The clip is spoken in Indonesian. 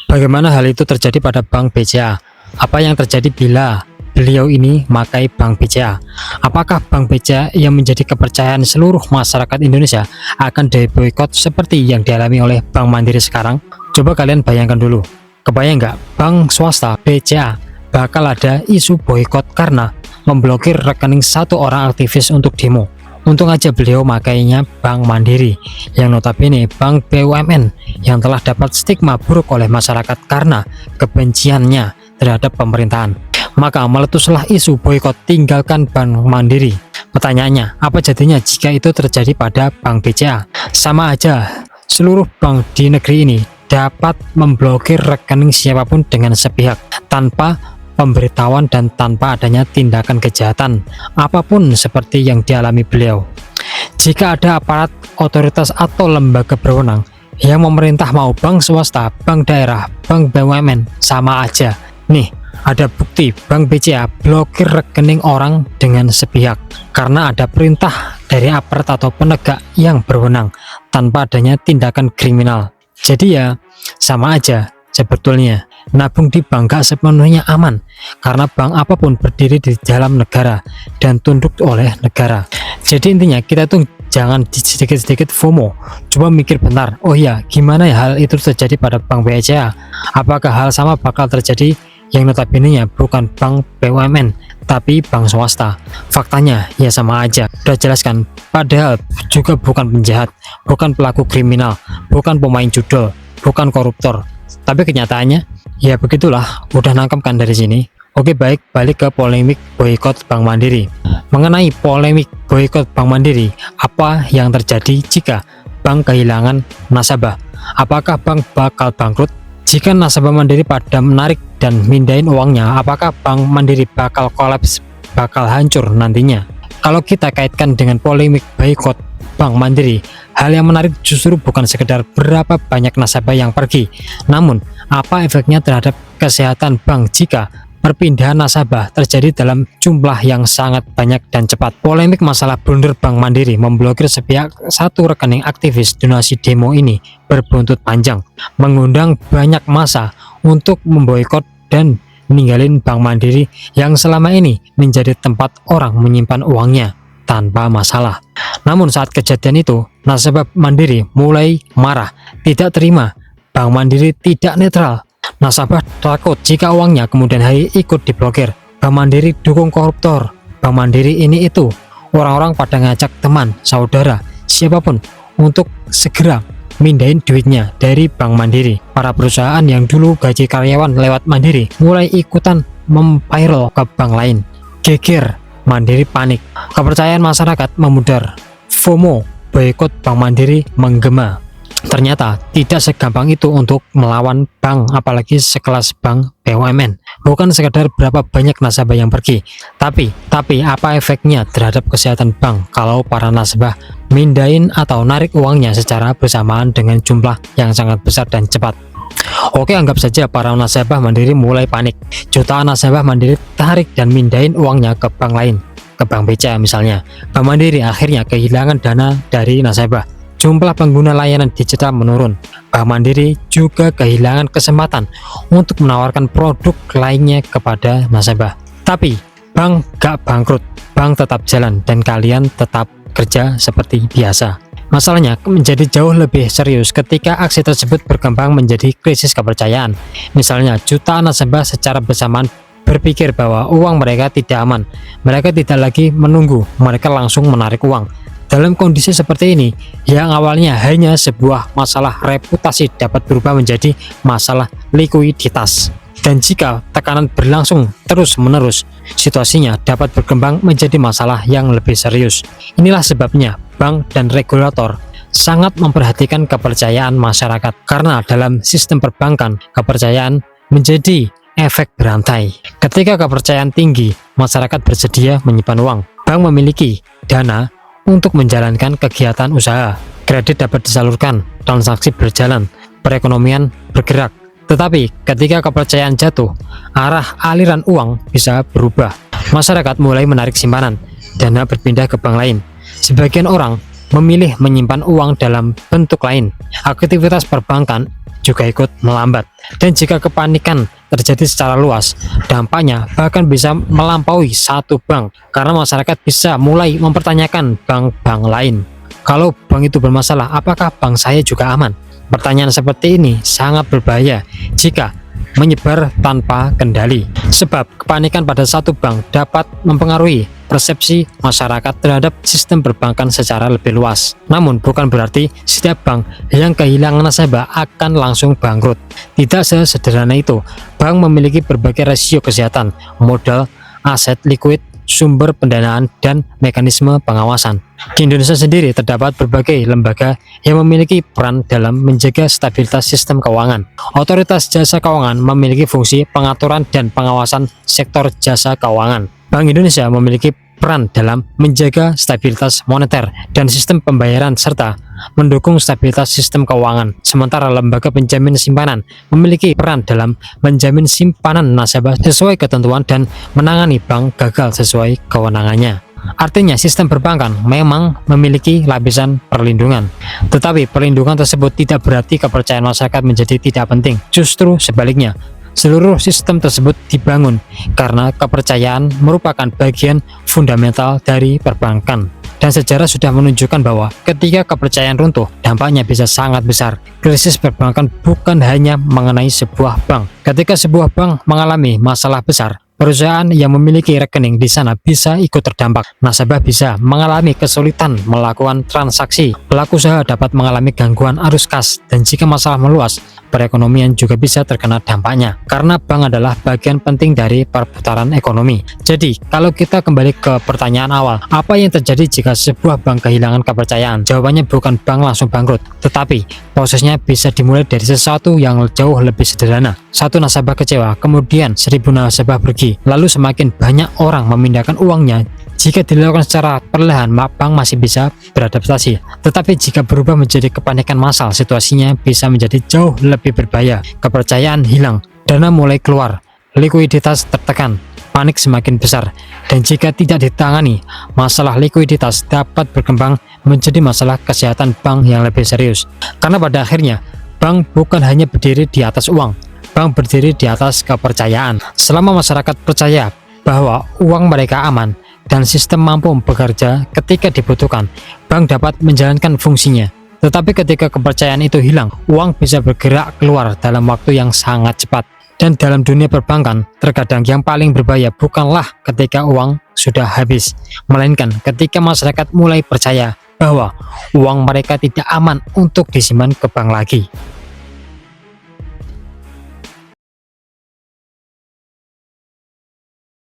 Bagaimana hal itu terjadi pada Bank BCA? Apa yang terjadi bila beliau ini memakai Bank BCA? Apakah Bank BCA yang menjadi kepercayaan seluruh masyarakat Indonesia akan diboikot seperti yang dialami oleh Bank Mandiri sekarang? Coba kalian bayangkan dulu. Kebayang nggak bank swasta BCA bakal ada isu boikot karena memblokir rekening satu orang aktivis untuk demo? Untung aja beliau makainya Bank Mandiri, yang notabene bank BUMN yang telah dapat stigma buruk oleh masyarakat karena kebenciannya terhadap pemerintahan. Maka meletuslah isu boikot tinggalkan Bank Mandiri. Pertanyaannya, apa jadinya jika itu terjadi pada Bank BCA? Sama aja, seluruh bank di negeri ini dapat memblokir rekening siapapun dengan sepihak, tanpa pemberitahuan dan tanpa adanya tindakan kejahatan apapun seperti yang dialami beliau. Jika ada aparat, otoritas atau lembaga berwenang yang memerintah mau bank swasta, bank daerah, bank BUMN, sama aja. Nih, ada bukti Bank BCA blokir rekening orang dengan sepihak karena ada perintah dari aparat atau penegak yang berwenang tanpa adanya tindakan kriminal. Jadi ya, sama aja sebetulnya. Nabung di bank gak sepenuhnya aman karena bank apapun berdiri di dalam negara dan tunduk oleh negara. Jadi intinya kita tuh jangan sedikit-sedikit FOMO. Coba mikir bentar, oh ya, gimana ya hal itu terjadi pada Bank BCA? Apakah hal sama bakal terjadi yang notabene bukan bank BUMN tapi bank swasta? Faktanya ya sama aja, udah jelaskan. Padahal juga bukan penjahat, bukan pelaku kriminal, bukan pemain judol, bukan koruptor. Tapi kenyataannya ya begitulah, udah nangkep kan dari sini. Oke, baik, balik ke polemik boikot Bank Mandiri. Mengenai polemik boikot Bank Mandiri, apa yang terjadi jika bank kehilangan nasabah? Apakah bank bakal bangkrut? Jika nasabah Mandiri pada menarik dan mindahin uangnya, apakah Bank Mandiri bakal kolaps, bakal hancur nantinya? Kalau kita kaitkan dengan polemik boikot Bank Mandiri, hal yang menarik justru bukan sekedar berapa banyak nasabah yang pergi, namun apa efeknya terhadap kesehatan bank jika perpindahan nasabah terjadi dalam jumlah yang sangat banyak dan cepat. Polemik masalah blunder Bank Mandiri memblokir sepihak satu rekening aktivis donasi demo ini berbuntut panjang, mengundang banyak massa untuk memboikot dan meninggalin Bank Mandiri yang selama ini menjadi tempat orang menyimpan uangnya tanpa masalah. Namun saat kejadian itu, nasabah Mandiri mulai marah, tidak terima Bank Mandiri tidak netral. Nasabah takut jika uangnya kemudian hari ikut diblokir. Bank Mandiri dukung koruptor, Bank Mandiri ini itu. Orang-orang pada ngajak teman, saudara, siapapun untuk segera mindahin duitnya dari Bank Mandiri. Para perusahaan yang dulu gaji karyawan lewat Mandiri mulai ikutan mempayroll ke bank lain. Geger, Mandiri panik, kepercayaan masyarakat memudar, FOMO, boikot Bank Mandiri menggema. Ternyata tidak segampang itu untuk melawan bank, apalagi sekelas bank BUMN. Bukan sekedar berapa banyak nasabah yang pergi, tapi apa efeknya terhadap kesehatan bank kalau para nasabah mindahin atau narik uangnya secara bersamaan dengan jumlah yang sangat besar dan cepat. Oke, anggap saja para nasabah Mandiri mulai panik. Jutaan nasabah Mandiri tarik dan mindahin uangnya ke bank lain, ke Bank BCA misalnya. Bank Mandiri akhirnya kehilangan dana dari nasabah. Jumlah pengguna layanan digital menurun. Bank Mandiri juga kehilangan kesempatan untuk menawarkan produk lainnya kepada nasabah. Tapi bank gak bangkrut, bank tetap jalan dan kalian tetap kerja seperti biasa. Masalahnya menjadi jauh lebih serius ketika aksi tersebut berkembang menjadi krisis kepercayaan. Misalnya jutaan nasabah secara bersamaan berpikir bahwa uang mereka tidak aman. Mereka tidak lagi menunggu, mereka langsung menarik uang. Dalam kondisi seperti ini, yang awalnya hanya sebuah masalah reputasi dapat berubah menjadi masalah likuiditas. Dan jika tekanan berlangsung terus-menerus, situasinya dapat berkembang menjadi masalah yang lebih serius. Inilah sebabnya bank dan regulator sangat memperhatikan kepercayaan masyarakat, karena dalam sistem perbankan, kepercayaan menjadi efek berantai. Ketika kepercayaan tinggi, masyarakat bersedia menyimpan uang. Bank memiliki dana untuk menjalankan kegiatan usaha, kredit dapat disalurkan, transaksi berjalan, perekonomian bergerak. Tetapi ketika kepercayaan jatuh, arah aliran uang bisa berubah. Masyarakat mulai menarik simpanan, dana berpindah ke bank lain. Sebagian orang memilih menyimpan uang dalam bentuk lain. Aktivitas perbankan juga ikut melambat. Dan jika kepanikan terjadi secara luas, dampaknya bahkan bisa melampaui satu bank karena masyarakat bisa mulai mempertanyakan bank-bank lain. Kalau bank itu bermasalah, apakah bank saya juga aman? Pertanyaan seperti ini sangat berbahaya jika menyebar tanpa kendali, sebab kepanikan pada satu bank dapat mempengaruhi persepsi masyarakat terhadap sistem perbankan secara lebih luas. Namun bukan berarti setiap bank yang kehilangan nasabah akan langsung bangkrut. Tidak sesederhana itu. Bank memiliki berbagai rasio kesehatan, modal, aset likuid, sumber pendanaan, dan mekanisme pengawasan. Di Indonesia sendiri terdapat berbagai lembaga yang memiliki peran dalam menjaga stabilitas sistem keuangan. Otoritas Jasa Keuangan memiliki fungsi pengaturan dan pengawasan sektor jasa keuangan. Bank Indonesia memiliki peran dalam menjaga stabilitas moneter dan sistem pembayaran serta mendukung stabilitas sistem keuangan. Sementara lembaga penjamin simpanan memiliki peran dalam menjamin simpanan nasabah sesuai ketentuan dan menangani bank gagal sesuai kewenangannya. Artinya sistem perbankan memang memiliki lapisan perlindungan, tetapi perlindungan tersebut tidak berarti kepercayaan masyarakat menjadi tidak penting. Justru sebaliknya, seluruh sistem tersebut dibangun karena kepercayaan merupakan bagian fundamental dari perbankan. Dan sejarah sudah menunjukkan bahwa ketika kepercayaan runtuh, dampaknya bisa sangat besar. Krisis perbankan bukan hanya mengenai sebuah bank. Ketika sebuah bank mengalami masalah besar, perusahaan yang memiliki rekening di sana bisa ikut terdampak. Nasabah bisa mengalami kesulitan melakukan transaksi. Pelaku usaha dapat mengalami gangguan arus kas, dan jika masalah meluas, perekonomian juga bisa terkena dampaknya. Karena bank adalah bagian penting dari perputaran ekonomi. Jadi, kalau kita kembali ke pertanyaan awal, apa yang terjadi jika sebuah bank kehilangan kepercayaan? Jawabannya bukan bank langsung bangkrut, tetapi prosesnya bisa dimulai dari sesuatu yang jauh lebih sederhana. Satu nasabah kecewa, kemudian 1000 nasabah pergi. Lalu semakin banyak orang memindahkan uangnya. Jika dilakukan secara perlahan, bank masih bisa beradaptasi. Tetapi jika berubah menjadi kepanikan massal, situasinya bisa menjadi jauh lebih berbahaya. Kepercayaan hilang, dana mulai keluar, likuiditas tertekan, panik semakin besar. Dan jika tidak ditangani, masalah likuiditas dapat berkembang menjadi masalah kesehatan bank yang lebih serius. Karena pada akhirnya, bank bukan hanya berdiri di atas uang, bank berdiri di atas kepercayaan. Selama masyarakat percaya bahwa uang mereka aman dan sistem mampu bekerja ketika dibutuhkan, bank dapat menjalankan fungsinya. Tetapi ketika kepercayaan itu hilang, uang bisa bergerak keluar dalam waktu yang sangat cepat. Dan dalam dunia perbankan, terkadang yang paling berbahaya bukanlah ketika uang sudah habis, melainkan ketika masyarakat mulai percaya bahwa uang mereka tidak aman untuk disimpan ke bank lagi.